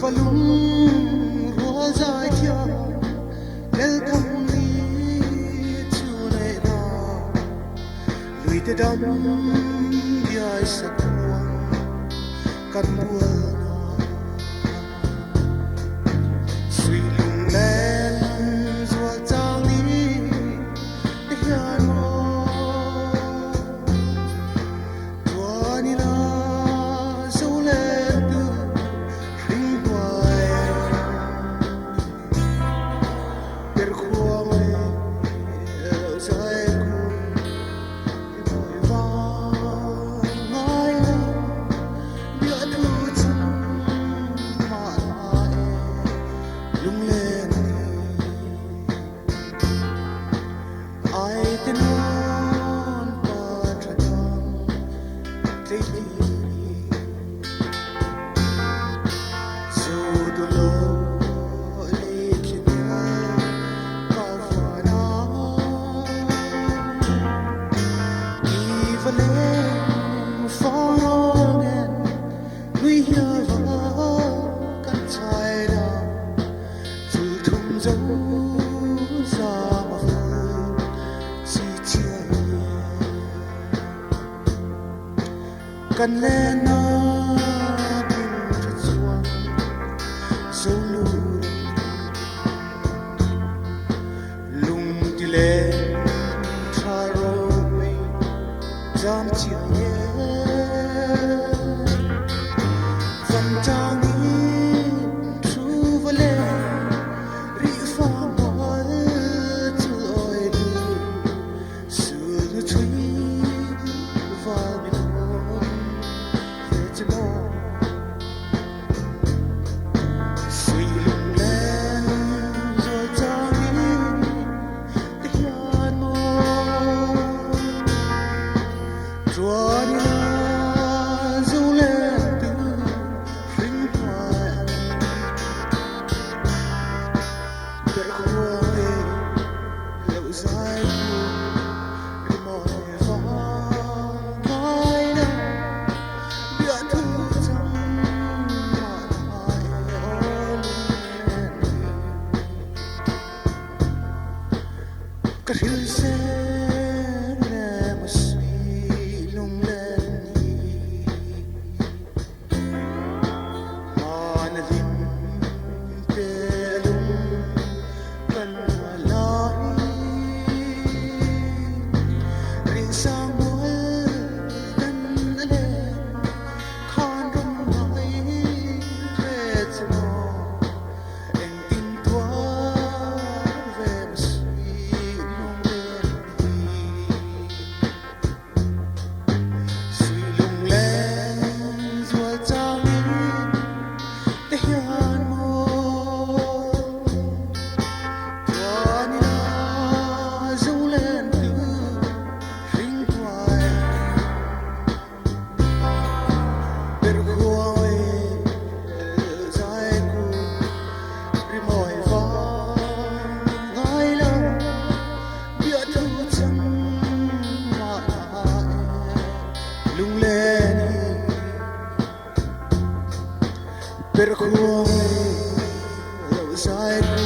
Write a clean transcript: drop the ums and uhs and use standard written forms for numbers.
falung roza kya welcome ni chune na lui te dam dia sa kuang kan buana sui lung len zwa chang ni te hian mo tua ni na so le tu ring quai per khuang e sai ku voi va ngai na bia tu chung ma e lung len ai te non pa tra dam te ti so do lo le kina pa fa na even for all we have kan chai da tu thum zo za ma chi chia kan le na tin tra chuang so lu lung ti le tra ro me jam chia ye van tang ni tru vale ri fa ma tu oi di su lu chui va mi no ve te no sui lung len zo tang ni te hian mo tua ni na zo le tu ring quai per khuang e leu sai ku ri mo va ngai na bia tu chung ma ai o ka hil se ne ma sui lung len ma na lim pe lung kan lai rin sang mol kan ale khan rum mai tre chmo eng tin tua ve ma sui lung len sui lung len zua chang ni te hian mo tua ni na zo len tu ring quai per khuang e sai ku ri moi va ngai la bia tu chung ma e lung len per khuang e sai ku